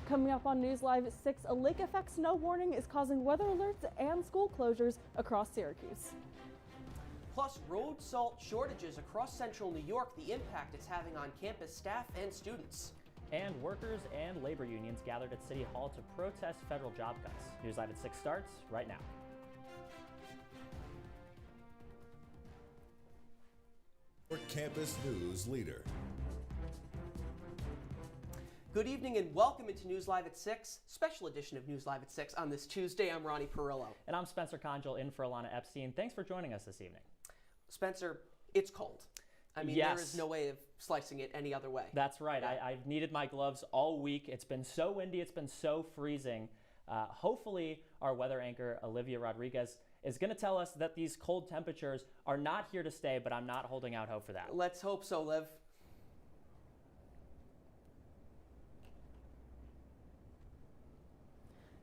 Coming up on News Live at 6, a lake effect snow warning is causing weather alerts and school closures across Syracuse. Plus, road salt shortages across central New York, the impact it's having on campus staff and students. And workers and labor unions gathered at City Hall to protest federal job cuts. News Live at 6 starts right now. Your campus news leader. Good evening and welcome into News Live at 6, special edition of News Live at 6 on this Tuesday. I'm Ronnie Parillo. And I'm Spencer Congel in for Alana Epstein. Thanks for joining us this evening. Spencer, it's cold. I mean, yes. There is no way of slicing it any other way. That's right. Yeah. I've needed my gloves all week. It's been so windy. It's been so freezing. Hopefully, our weather anchor, Olivia Rodriguez, is going to tell us that these cold temperatures are not here to stay, but I'm not holding out hope for that. Let's hope so, Liv.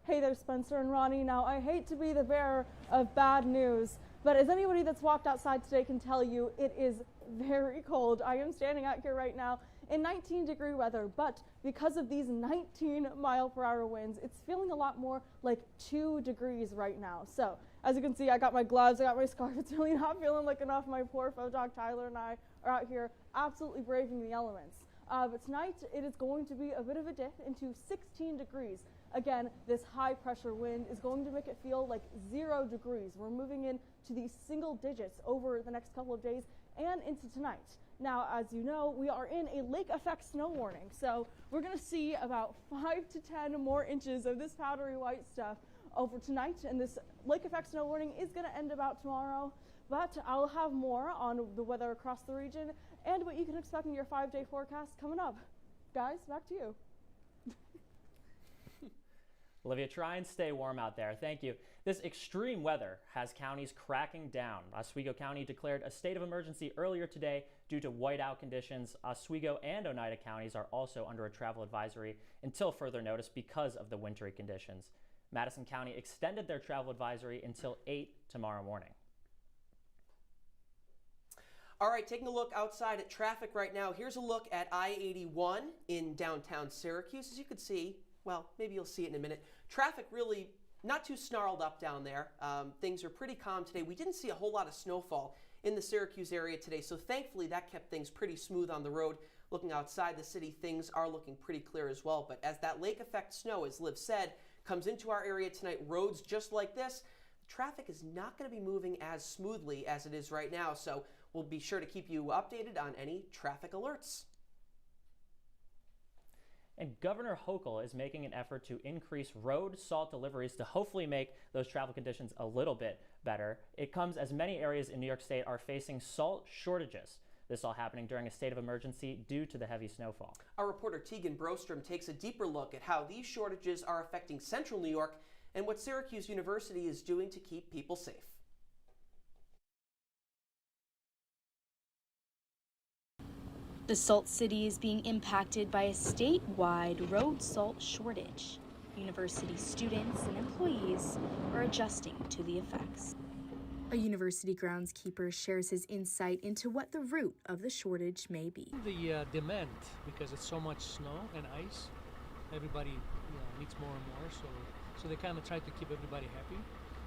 Hey there, Spencer and Ronnie. Now, I hate to be the bearer of bad news, but as anybody that's walked outside today can tell you, it is very cold. I am standing out here right now in 19-degree weather, but because of these 19-mile-per-hour winds, it's feeling a lot more like 2 degrees right now. So, as you can see, I got my gloves, I got my scarf. It's really not feeling like enough. My poor faux dog Tyler and I are out here absolutely braving the elements. But tonight, it is going to be a bit of a dip into 16 degrees. Again, this high pressure wind is going to make it feel like 0 degrees. We're moving into these single digits over the next couple of days and into tonight. Now, as you know, we are in a lake effect snow warning. So we're going to see about 5 to 10 more inches of this powdery white stuff over tonight. And this lake effect snow warning is going to end about tomorrow. But I'll have more on the weather across the region and what you can expect in your 5-day forecast coming up. Guys, back to you. Olivia, try and stay warm out there. Thank you. This extreme weather has counties cracking down. Oswego County declared a state of emergency earlier today due to whiteout conditions. Oswego and Oneida counties are also under a travel advisory until further notice because of the wintry conditions. Madison County extended their travel advisory until 8 tomorrow morning. All right, taking a look outside at traffic right now. Here's a look at I-81 in downtown Syracuse. As you can see, well, maybe you'll see it in a minute. Traffic really not too snarled up down there. Things are pretty calm today. We didn't see a whole lot of snowfall in the Syracuse area today, so thankfully that kept things pretty smooth on the road. Looking outside the city, things are looking pretty clear as well. But as that lake effect snow, as Liv said, comes into our area tonight, roads just like this, traffic is not going to be moving as smoothly as it is right now. So we'll be sure to keep you updated on any traffic alerts. And Governor Hochul is making an effort to increase road salt deliveries to hopefully make those travel conditions a little bit better. It comes as many areas in New York State are facing salt shortages. This all happening during a state of emergency due to the heavy snowfall. Our reporter Teaghan Brostrom takes a deeper look at how these shortages are affecting central New York and what Syracuse University is doing to keep people safe. The Salt City is being impacted by a statewide road salt shortage. University students and employees are adjusting to the effects. A university groundskeeper shares his insight into what the root of the shortage may be. The demand, because it's so much snow and ice, everybody needs more and more, so they kind of try to keep everybody happy.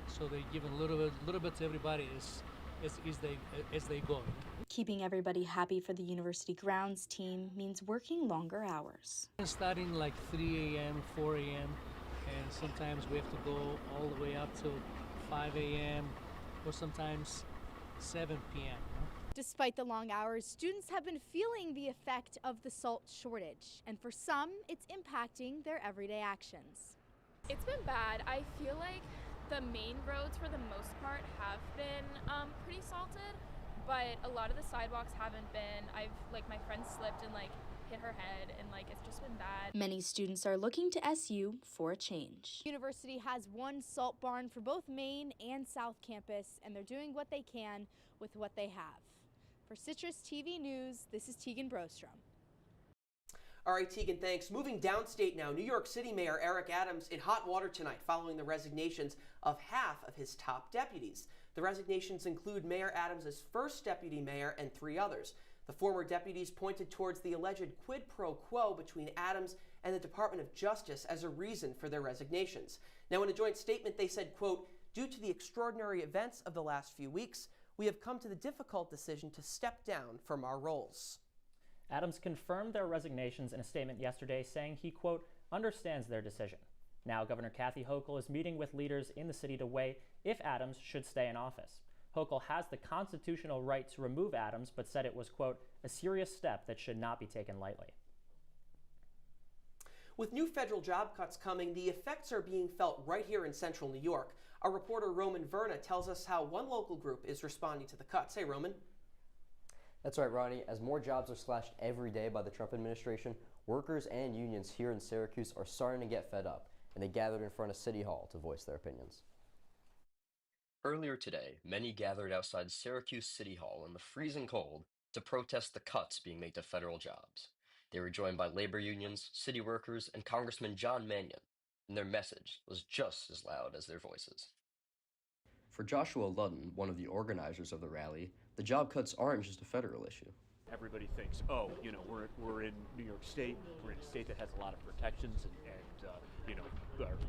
So they give a little bit to everybody as they go. Keeping everybody happy for the university grounds team means working longer hours. Starting like 3 a.m., 4 a.m., and sometimes we have to go all the way up to 5 a.m. or sometimes 7 p.m. Despite the long hours, students have been feeling the effect of the salt shortage, and for some, it's impacting their everyday actions. It's been bad. I feel like the main roads for the most part have been pretty salted, but a lot of the sidewalks haven't been. My friend slipped and hit her head, and it's just been bad. Many students are looking to SU for a change. University has one salt barn for both Main and South Campus, and they're doing what they can with what they have. For CitrusTV News, this is Teaghan Brostrom. All right, Teaghan, thanks. Moving downstate now, New York City Mayor Eric Adams in hot water tonight following the resignations of half of his top deputies. The resignations include Mayor Adams' first deputy mayor and 3 others. The former deputies pointed towards the alleged quid pro quo between Adams and the Department of Justice as a reason for their resignations. Now, in a joint statement, they said, quote, "Due to the extraordinary events of the last few weeks, we have come to the difficult decision to step down from our roles." Adams confirmed their resignations in a statement yesterday, saying he, quote, "understands their decision." Now, Governor Kathy Hochul is meeting with leaders in the city to weigh if Adams should stay in office. Hochul has the constitutional right to remove Adams, but said it was, quote, "a serious step that should not be taken lightly." With new federal job cuts coming, the effects are being felt right here in central New York. Our reporter Roman Verna tells us how one local group is responding to the cuts. Hey, Roman. That's right, Ronnie. As more jobs are slashed every day by the Trump administration, workers and unions here in Syracuse are starting to get fed up, and they gathered in front of City Hall to voice their opinions. Earlier today, many gathered outside Syracuse City Hall in the freezing cold to protest the cuts being made to federal jobs. They were joined by labor unions, city workers, and Congressman John Mannion, and their message was just as loud as their voices. For Joshua Ludden, one of the organizers of the rally, the job cuts aren't just a federal issue. Everybody thinks, oh, we're in New York State, we're in a state that has a lot of protections, and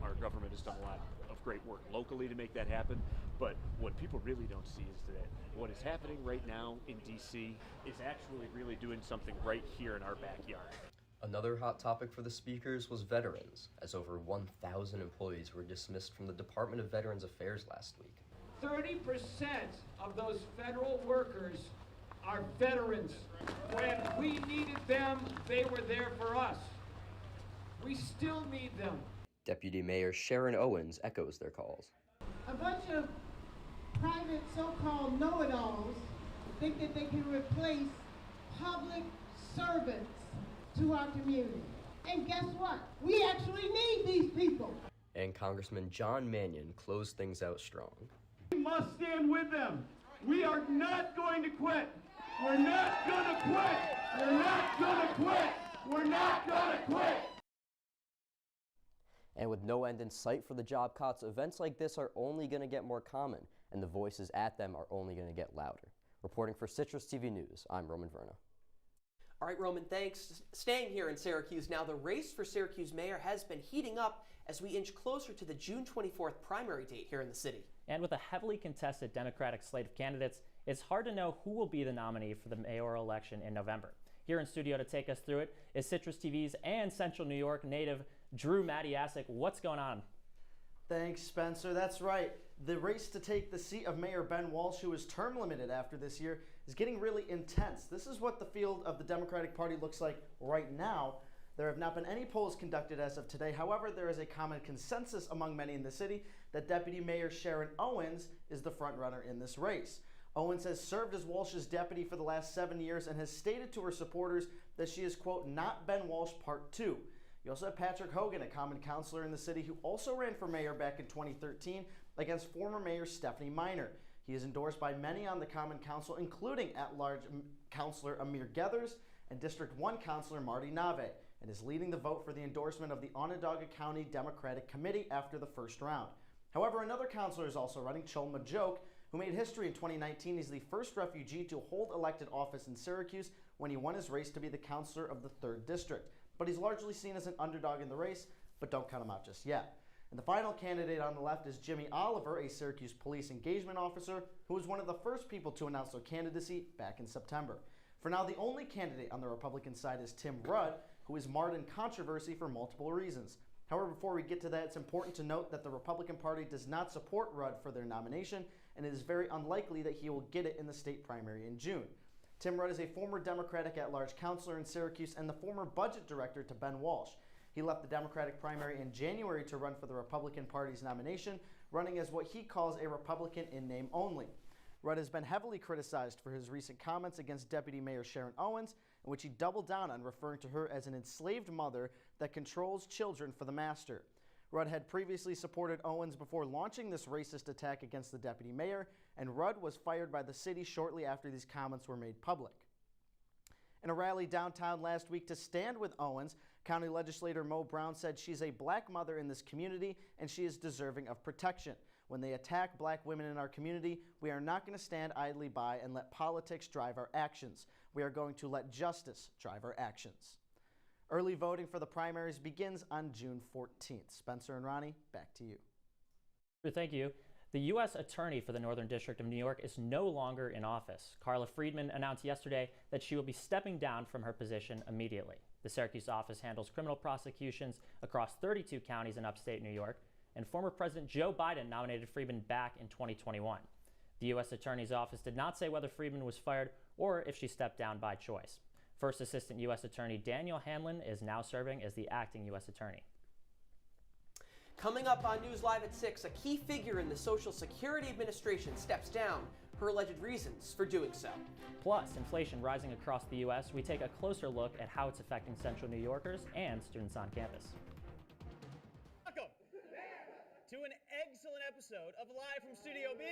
our government has done a lot of great work locally to make that happen. But what people really don't see is that what is happening right now in D.C. is actually really doing something right here in our backyard. Another hot topic for the speakers was veterans, as over 1,000 employees were dismissed from the Department of Veterans Affairs last week. 30% of those federal workers are veterans. When we needed them, they were there for us. We still need them. Deputy Mayor Sharon Owens echoes their calls. A bunch of private so-called know-it-alls think that they can replace public servants to our community. And guess what? We actually need these people. And Congressman John Mannion closed things out strong. We must stand with them. We are not going to quit. We're not going to quit. We're not going to quit. We're not going to quit. And with no end in sight for the job cuts, events like this are only going to get more common, and the voices at them are only going to get louder. Reporting for CitrusTV News, I'm Roman Verna. All right, Roman, thanks. Staying here in Syracuse now, the race for Syracuse mayor has been heating up as we inch closer to the June 24th primary date here in the city. And with a heavily contested Democratic slate of candidates, it's hard to know who will be the nominee for the mayoral election in November. Here in studio to take us through it is CitrusTV's and Central New York native Drew Matyasik. What's going on? Thanks, Spencer. That's right. The race to take the seat of Mayor Ben Walsh, who is term limited after this year, is getting really intense. This is what the field of the Democratic Party looks like right now. There have not been any polls conducted as of today. However, there is a common consensus among many in the city that Deputy Mayor Sharon Owens is the frontrunner in this race. Owens has served as Walsh's deputy for the last 7 years and has stated to her supporters that she is, quote, not Ben Walsh Part 2. You also have Patrick Hogan, a common councilor in the city who also ran for mayor back in 2013 against former Mayor Stephanie Miner. He is endorsed by many on the Common Council, including at-large Councilor Amir Gethers and District 1 Councilor Marty Nave, and is leading the vote for the endorsement of the Onondaga County Democratic Committee after the first round. However, another councilor is also running, Chol Majoke, who made history in 2019. He's the first refugee to hold elected office in Syracuse when he won his race to be the councilor of the 3rd District. But he's largely seen as an underdog in the race, but don't count him out just yet. And the final candidate on the left is Jimmy Oliver, a Syracuse police engagement officer who was one of the first people to announce their candidacy back in September. For now, the only candidate on the Republican side is Tim Rudd, who is marred in controversy for multiple reasons. However, before we get to that, it's important to note that the Republican Party does not support Rudd for their nomination, and it is very unlikely that he will get it in the state primary in June. Tim Rudd is a former Democratic at-large councilor in Syracuse and the former budget director to Ben Walsh. He left the Democratic primary in January to run for the Republican Party's nomination, running as what he calls a Republican in name only. Rudd has been heavily criticized for his recent comments against Deputy Mayor Sharon Owens, in which he doubled down on referring to her as an enslaved mother that controls children for the master. Rudd had previously supported Owens before launching this racist attack against the deputy mayor, and Rudd was fired by the city shortly after these comments were made public. In a rally downtown last week to stand with Owens, County Legislator Mo Brown said she's a black mother in this community and she is deserving of protection. When they attack black women in our community, we are not going to stand idly by and let politics drive our actions. We are going to let justice drive our actions. Early voting for the primaries begins on June 14th. Spencer and Ronnie, back to you. Thank you. The U.S. Attorney for the Northern District of New York is no longer in office. Carla Friedman announced yesterday that she will be stepping down from her position immediately. The Syracuse office handles criminal prosecutions across 32 counties in upstate New York, and former President Joe Biden nominated Friedman back in 2021. The U.S. Attorney's office did not say whether Friedman was fired or if she stepped down by choice. First Assistant U.S. Attorney Daniel Hanlon is now serving as the acting U.S. Attorney. Coming up on News Live at 6, a key figure in the Social Security Administration steps down. Her alleged reasons for doing so. Plus, inflation rising across the U.S., we take a closer look at how it's affecting Central New Yorkers and students on campus. Welcome to an excellent episode of Live from Studio B.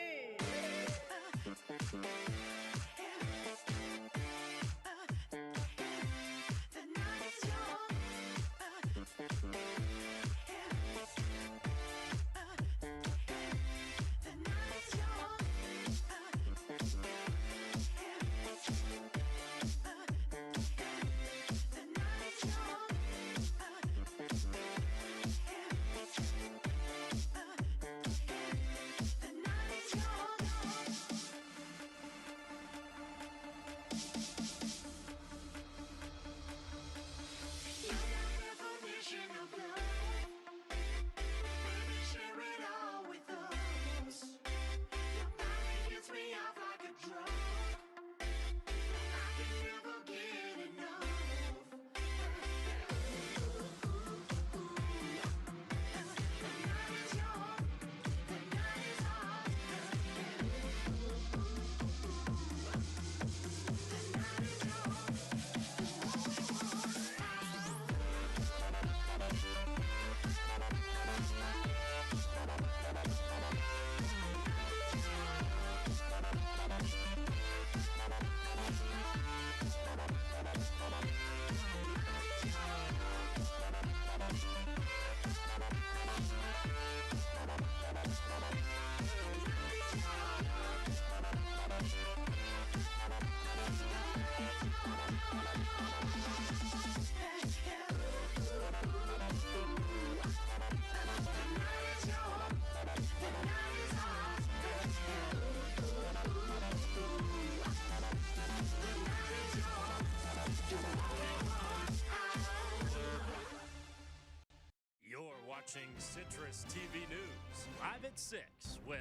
Watching CitrusTV News live at 6 with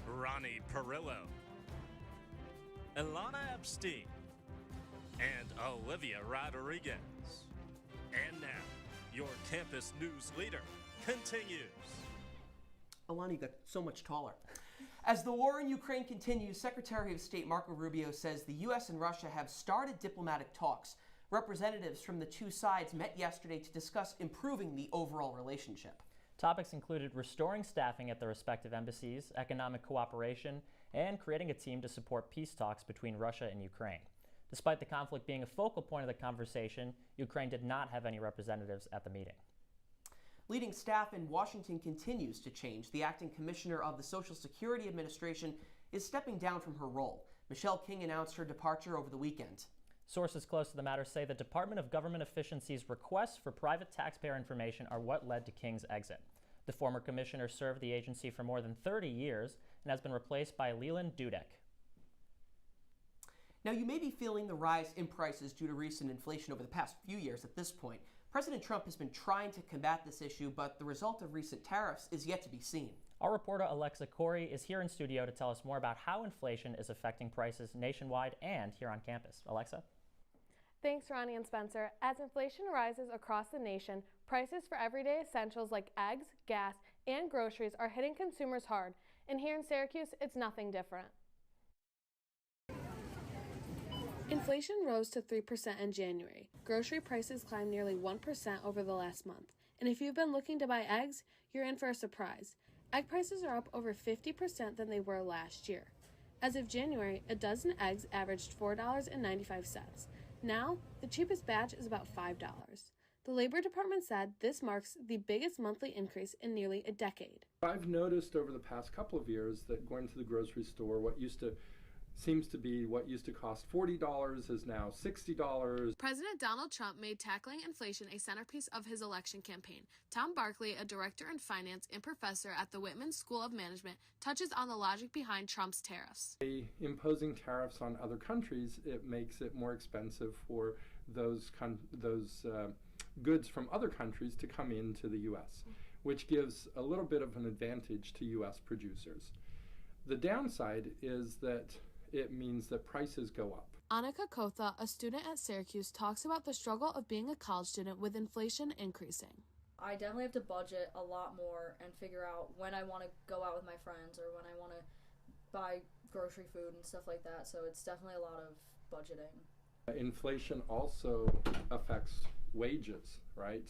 Ronnie Parillo, Ilana Epstein, and Olivia Rodriguez. And now, your campus news leader continues. Alana, you got so much taller. As the war in Ukraine continues, Secretary of State Marco Rubio says the U.S. and Russia have started diplomatic talks. Representatives from the two sides met yesterday to discuss improving the overall relationship. Topics included restoring staffing at the respective embassies, economic cooperation, and creating a team to support peace talks between Russia and Ukraine. Despite the conflict being a focal point of the conversation, Ukraine did not have any representatives at the meeting. Leading staff in Washington continues to change. The acting commissioner of the Social Security Administration is stepping down from her role. Michelle King announced her departure over the weekend. Sources close to the matter say the Department of Government Efficiency's requests for private taxpayer information are what led to King's exit. The former commissioner served the agency for more than 30 years and has been replaced by Leland Dudek. Now, you may be feeling the rise in prices due to recent inflation over the past few years at this point. President Trump has been trying to combat this issue, but the result of recent tariffs is yet to be seen. Our reporter Alexa Korrie is here in studio to tell us more about how inflation is affecting prices nationwide and here on campus. Alexa? Thanks, Ronnie and Spencer. As inflation rises across the nation, prices for everyday essentials like eggs, gas, and groceries are hitting consumers hard. And here in Syracuse, it's nothing different. Inflation rose to 3% in January. Grocery prices climbed nearly 1% over the last month. And if you've been looking to buy eggs, you're in for a surprise. Egg prices are up over 50% than they were last year. As of January, a dozen eggs averaged $4.95. Now, the cheapest batch is about $5. The Labor Department said this marks the biggest monthly increase in nearly a decade. I've noticed over the past couple of years that going to the grocery store, what used to seems to be what used to cost $40 is now $60. President Donald Trump made tackling inflation a centerpiece of his election campaign. Tom Barkley, a director in finance and professor at the Whitman School of Management, touches on the logic behind Trump's tariffs. Imposing tariffs on other countries, it makes it more expensive for those goods from other countries to come into the U.S., which gives a little bit of an advantage to U.S. producers. The downside is that it means that prices go up. Annika Kotha, a student at Syracuse, talks about the struggle of being a college student with inflation increasing. I definitely have to budget a lot more and figure out when I want to go out with my friends or when I want to buy grocery food and stuff like that, so it's definitely a lot of budgeting. Inflation also affects wages, right?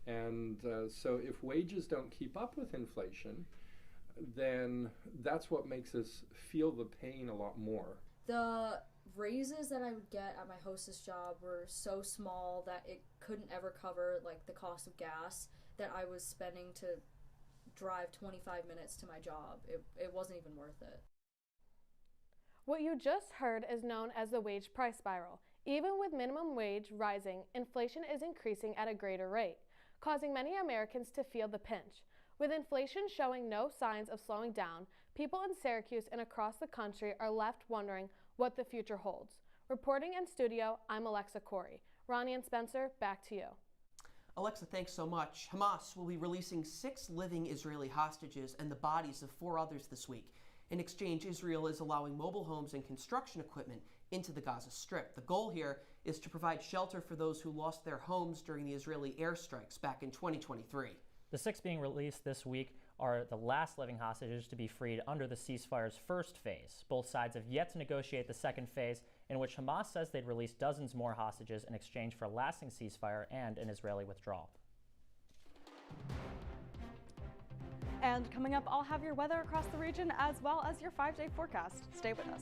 And so if wages don't keep up with inflation, then that's what makes us feel the pain a lot more. The raises that I would get at my hostess job were so small that it couldn't ever cover like the cost of gas that I was spending to drive 25 minutes to my job. It wasn't even worth it. What you just heard is known as the wage price spiral. Even with minimum wage rising, inflation is increasing at a greater rate, causing many Americans to feel the pinch. With inflation showing no signs of slowing down, people in Syracuse and across the country are left wondering what the future holds. Reporting in studio, I'm Alexa Korrie. Ronnie and Spencer, back to you. Alexa, thanks so much. Hamas will be releasing 6 living Israeli hostages and the bodies of 4 others this week. In exchange, Israel is allowing mobile homes and construction equipment into the Gaza Strip. The goal here is to provide shelter for those who lost their homes during the Israeli airstrikes back in 2023. The 6 being released this week are the last living hostages to be freed under the ceasefire's first phase. Both sides have yet to negotiate the second phase, in which Hamas says they'd release dozens more hostages in exchange for a lasting ceasefire and an Israeli withdrawal. And coming up, I'll have your weather across the region as well as your 5-day forecast. Stay with us.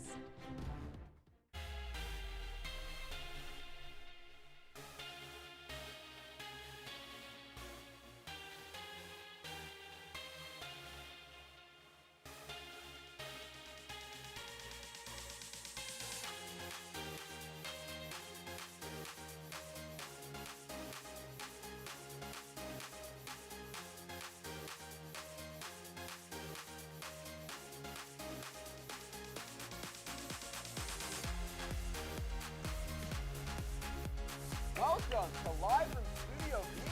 Welcome to Live from Studio B.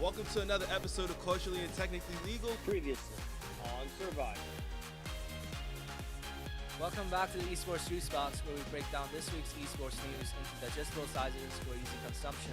Welcome to another episode of Culturally and Technically Legal. Previously on Survivor. Welcome back to the Esports Juice Box, where we break down this week's esports news into digestible sizes for easy consumption.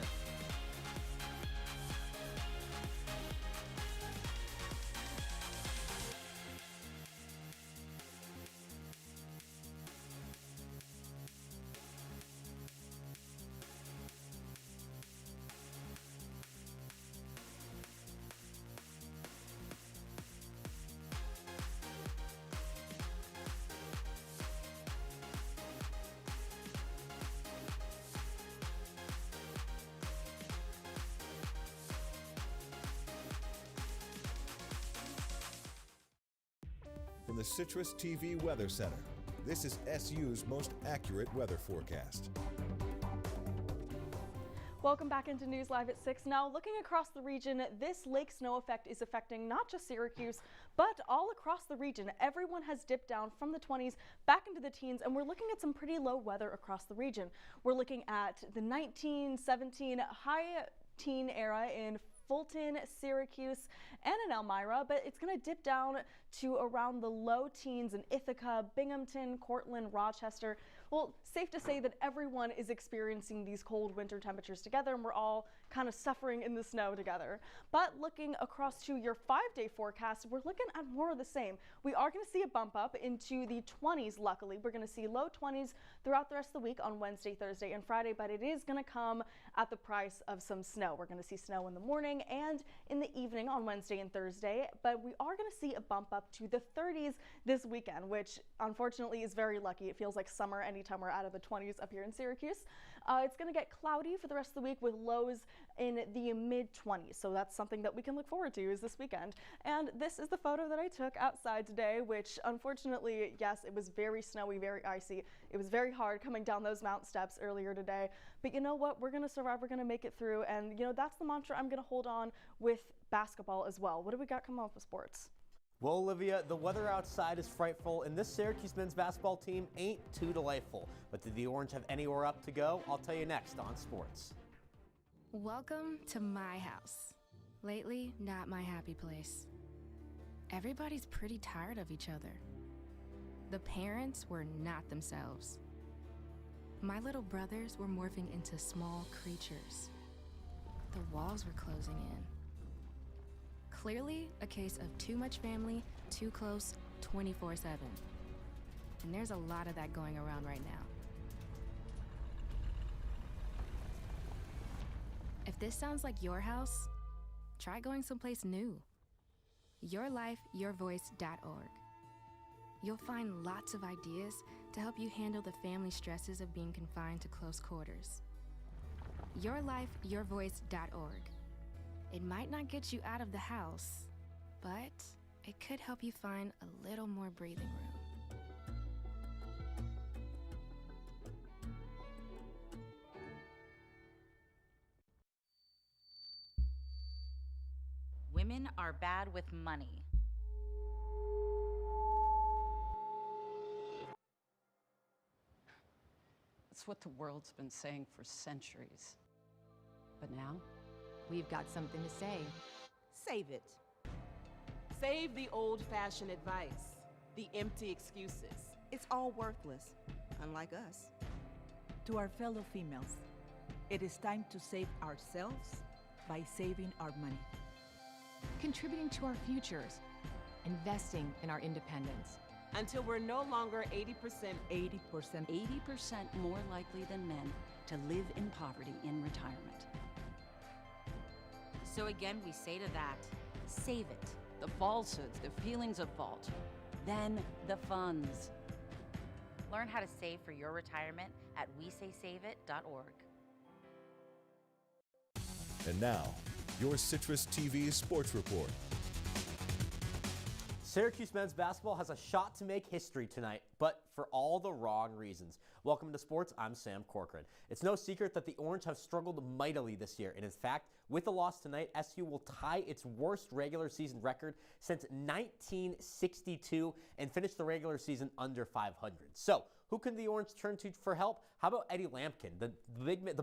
From the CitrusTV Weather Center, this is SU's most accurate weather forecast. Welcome back into News Live at 6. Now, looking across the region, this lake snow effect is affecting not just Syracuse, but all across the region. Everyone has dipped down from the 20s back into the teens, and we're looking at some pretty low weather across the region. We're looking at the 1917 high teen era in Fulton, Syracuse, and in Elmira, but it's going to dip down to around the low teens in Ithaca, Binghamton, Cortland, Rochester. Well, safe to say that everyone is experiencing these cold winter temperatures together, and we're all kind of suffering in the snow together. But looking across to your 5-day forecast, we're looking at more of the same. We are going to see a bump up into the 20s, luckily. We're going to see low 20s throughout the rest of the week on Wednesday, Thursday, and Friday, but it is going to come at the price of some snow. We're going to see snow in the morning and in the evening on Wednesday and Thursday, but we are going to see a bump up to the 30s this weekend, which unfortunately is very lucky. It feels like summer anytime we're out of the 20s up here in Syracuse. It's going to get cloudy for the rest of the week with lows in the mid-20s. So that's something that we can look forward to is this weekend. And this is the photo that I took outside today, which unfortunately, yes, it was very snowy, very icy. It was very hard coming down those mountain steps earlier today. But you know what? We're going to survive. We're going to make it through. And, you know, that's the mantra I'm going to hold on with basketball as well. What do we got coming up with sports? Well, Olivia, the weather outside is frightful, and this Syracuse men's basketball team ain't too delightful. But did the Orange have anywhere up to go? I'll tell you next on sports. Welcome to my house. Lately, not my happy place. Everybody's pretty tired of each other. The parents were not themselves. My little brothers were morphing into small creatures. The walls were closing in. Clearly a case of too much family, too close, 24/7. And there's a lot of that going around right now. If this sounds like your house, try going someplace new. YourLifeYourVoice.org. You'll find lots of ideas to help you handle the family stresses of being confined to close quarters. YourLifeYourVoice.org. It might not get you out of the house, but it could help you find a little more breathing room. Women are bad with money. That's what the world's been saying for centuries. But now, we've got something to say. Save it. Save the old-fashioned advice, the empty excuses. It's all worthless, unlike us. To our fellow females, it is time to save ourselves by saving our money. Contributing to our futures, investing in our independence. Until we're no longer 80% more likely than men to live in poverty in retirement. So again, we say to that, save it. The falsehoods, the feelings of fault, then the funds. Learn how to save for your retirement at WeSaySaveIt.org. And now, your Citrus TV Sports Report. Syracuse men's basketball has a shot to make history tonight, but for all the wrong reasons. Welcome to sports. I'm Sam Corcoran. It's no secret that the Orange have struggled mightily this year, and in fact, with the loss tonight, SU will tie its worst regular season record since 1962 and finish the regular season under 500. So, who can the Orange turn to for help? How about Eddie Lampkin? The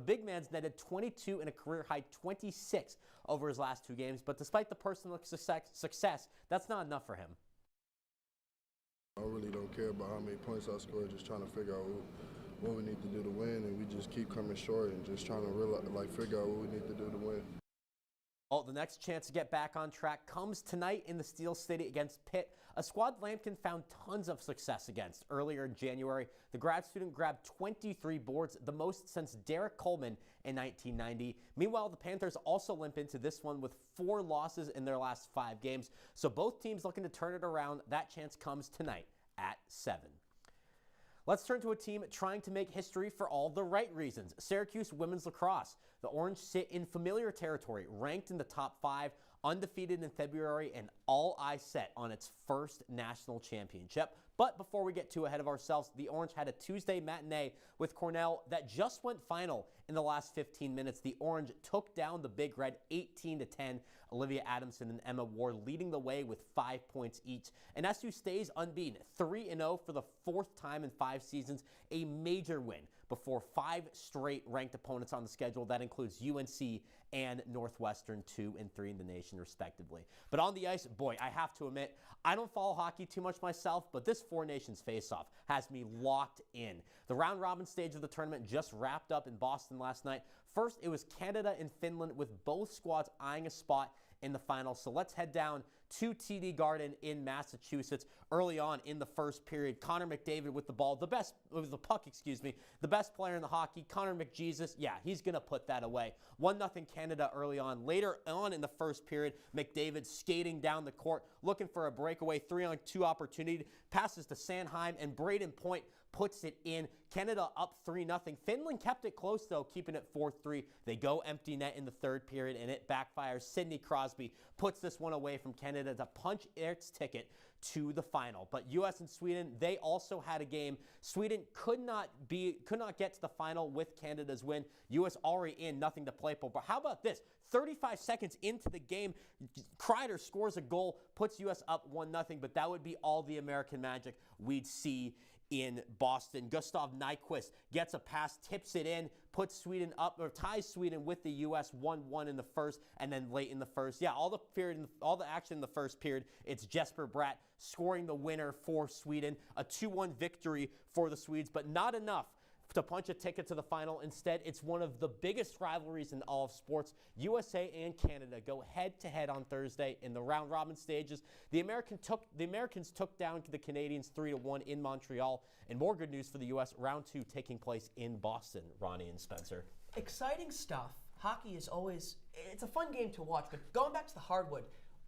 big man's netted 22 and a career-high 26 over his last 2 games, but despite the personal success, that's not enough for him. I really don't care about how many points I score, just trying to figure out what we need to do to win, and we just keep coming short and just trying to figure out what we need to do to win. Well, the next chance to get back on track comes tonight in the Steel City against Pitt, a squad Lampkin found tons of success against. Earlier in January, the grad student grabbed 23 boards, the most since Derek Coleman in 1990. Meanwhile, the Panthers also limp into this one with 4 losses in their last 5 games. So both teams looking to turn it around. That chance comes tonight at 7. Let's turn to a team trying to make history for all the right reasons. Syracuse women's lacrosse. The Orange sit in familiar territory, ranked in the top 5, undefeated in February, and all eyes set on its first national championship. But before we get too ahead of ourselves, the Orange had a Tuesday matinee with Cornell that just went final in the last 15 minutes. The Orange took down the Big Red 18-10. Olivia Adamson and Emma Ward leading the way with 5 points each. And SU stays unbeaten, 3-0 for the 4th time in 5 seasons, a major win before 5 straight ranked opponents on the schedule. That includes UNC and Northwestern, 2 and 3 in the nation, respectively. But on the ice, boy, I have to admit, I don't follow hockey too much myself, but this Four Nations face-off has me locked in. The round-robin stage of the tournament just wrapped up in Boston last night. First, it was Canada and Finland, with both squads eyeing a spot in the final. So let's head down to TD Garden in Massachusetts early on in the first period. Connor McDavid with the ball, the best player in the hockey, Connor McJesus. Yeah, he's going to put that away. 1-0 Canada early on. Later on in the first period, McDavid skating down the court, looking for a breakaway 3-on-2 opportunity, passes to Sanheim, and Braden Point puts it in. Canada up 3-0. Finland kept it close, though, keeping it 4-3. They go empty net in the third period, and it backfires. Sidney Crosby puts this one away from Canada to punch its ticket to the final. But U.S. and Sweden, they also had a game. Sweden could not get to the final with Canada's win. U.S. already in, nothing to play for. But how about this? 35 seconds into the game, Kreider scores a goal, puts U.S. up 1-0, but that would be all the American magic we'd see in Boston. Gustav Nyquist gets a pass, tips it in, puts Sweden up, or ties Sweden with the U.S. 1-1 in the first, and then late in the first. Yeah, all the action in the first period, it's Jesper Bratt scoring the winner for Sweden. A 2-1 victory for the Swedes, but not enough to punch a ticket to the final. Instead, it's one of the biggest rivalries in all of sports. USA and Canada go head-to-head on Thursday in the round-robin stages. The Americans took down the Canadians 3-1 in Montreal. And more good news for the U.S., round 2 taking place in Boston, Ronnie and Spencer. Exciting stuff. Hockey is always, it's a fun game to watch, but going back to the hardwood,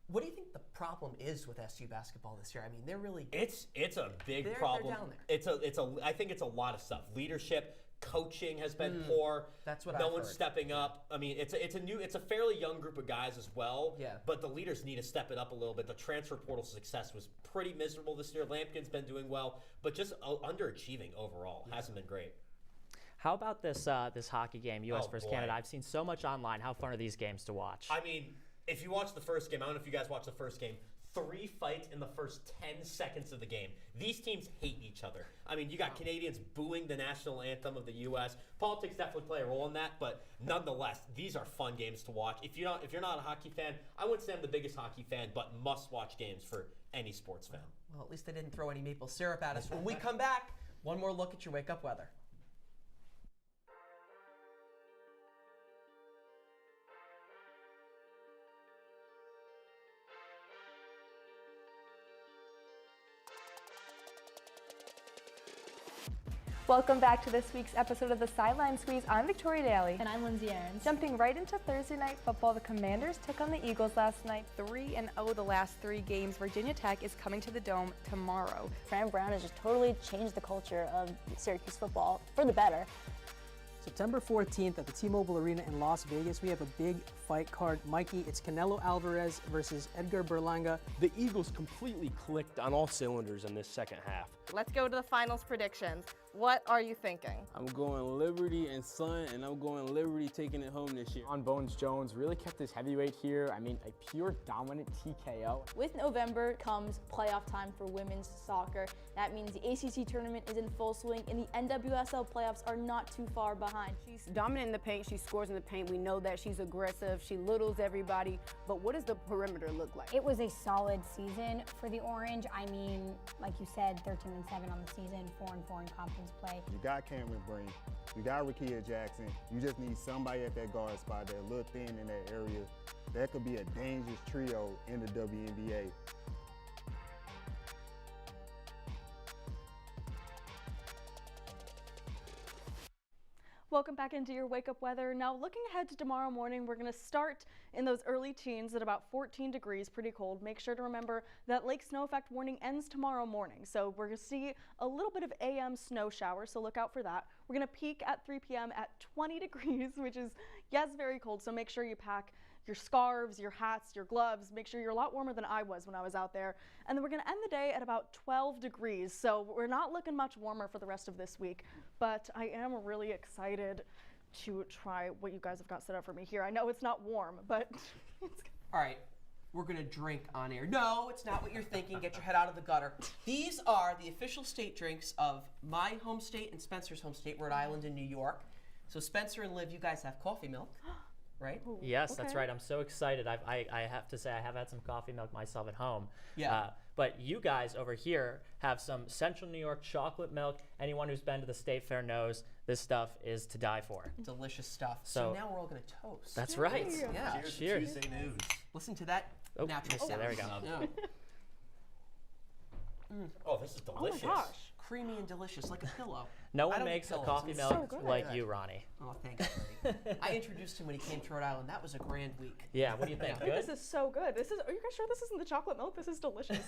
what do you think the problem is with SU basketball this year? I mean, they're really... It's a big problem. They're down there. I think it's a lot of stuff. Leadership, coaching has been poor. That's what no I've one's heard. stepping up. I mean, it's a fairly young group of guys as well. Yeah. But the leaders need to step it up a little bit. The transfer portal success was pretty miserable this year. Lampkin's been doing well, but just underachieving overall. Hasn't been great. How about this hockey game, U.S. versus boy. Canada? I've seen so much online. How fun are these games to watch? I mean, if you watch the first game, I don't know if you guys watched the first game, 3 fights in the first 10 seconds of the game. These teams hate each other. I mean, you got Canadians booing the national anthem of the U.S. Politics definitely play a role in that, but nonetheless, these are fun games to watch. If you're not a hockey fan, I wouldn't say I'm the biggest hockey fan, but must-watch games for any sports fan. Well, at least they didn't throw any maple syrup at us. When we come back, one more look at your wake-up weather. Welcome back to this week's episode of the Sideline Squeeze. I'm Victoria Daly. And I'm Lindsay Aarons. Jumping right into Thursday night football, the Commanders took on the Eagles last night, 3-0 the last 3 games. Virginia Tech is coming to the Dome tomorrow. Fran Brown has just totally changed the culture of Syracuse football for the better. September 14th at the T-Mobile Arena in Las Vegas, we have a big fight card. Mikey, it's Canelo Alvarez versus Edgar Berlanga. The Eagles completely clicked on all cylinders in this second half. Let's go to the finals predictions. What are you thinking? I'm going Liberty and Sun, and I'm going Liberty taking it home this year. On Bones Jones really kept his heavyweight here. I mean, a pure dominant TKO. With November comes playoff time for women's soccer. That means the ACC tournament is in full swing, and the NWSL playoffs are not too far behind. She's dominant in the paint. She scores in the paint. We know that she's aggressive. She littles everybody. But what does the perimeter look like? It was a solid season for the Orange. I mean, like you said, 13-7 on the season, 4-4 in conference play. You got Cameron Breen, you got Rakia Jackson. You just need somebody at that guard spot that's a little thin in that area. That could be a dangerous trio in the WNBA. Welcome back into your wake-up weather. Now, looking ahead to tomorrow morning, we're going to start in those early teens at about 14 degrees, pretty cold. Make sure to remember that lake snow effect warning ends tomorrow morning. So we're going to see a little bit of AM snow shower, so look out for that. We're going to peak at 3 p.m. at 20 degrees, which is, yes, very cold. So make sure you pack your scarves, your hats, your gloves. Make sure you're a lot warmer than I was when I was out there. And then we're going to end the day at about 12 degrees. So we're not looking much warmer for the rest of this week. But I am really excited to try what you guys have got set up for me here. I know it's not warm, but it's... All right, we're going to drink on air. No, it's not what you're thinking. Get your head out of the gutter. These are the official state drinks of my home state and Spencer's home state, Rhode Island and New York. So Spencer and Liv, you guys have coffee milk. Right? Yes, that's right. I'm so excited. I have to say I have had some coffee milk myself at home. Yeah. But you guys over here have some Central New York chocolate milk. Anyone who's been to the State Fair knows this stuff is to die for. Delicious stuff. So now we're all going to toast. That's right. Yeah. Cheers. Tuesday news. Listen to that Oh, natural yeah, sound. there we go. Yeah. Oh, this is delicious. Oh my gosh. Creamy and delicious, like a pillow. No I one don't makes eat a pillows. coffee It's milk so good. like you, Ronnie. Oh, thanks, Corrie. I introduced him when he came to Rhode Island. That was a grand week. Yeah, what do you think? I think Good? this is so good. Are you guys sure this isn't the chocolate milk? This is delicious.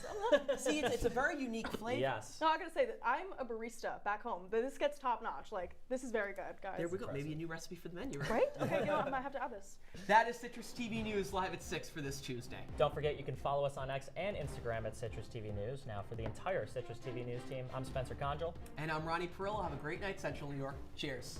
See, it's a very unique flavor. Yes. No, I gotta say that I'm a barista back home. This gets top notch. Like, this is very good, guys. There we go. Maybe a new recipe for the menu, right? Right? Okay, you know what? I might have to add this. That is Citrus TV News live at 6 for this Tuesday. Don't forget you can follow us on X and Instagram at Citrus TV News. Now, for the entire Citrus TV News team, I'm Spencer Congel. And I'm Ronnie Parillo. Have a great night, Central New York. Cheers.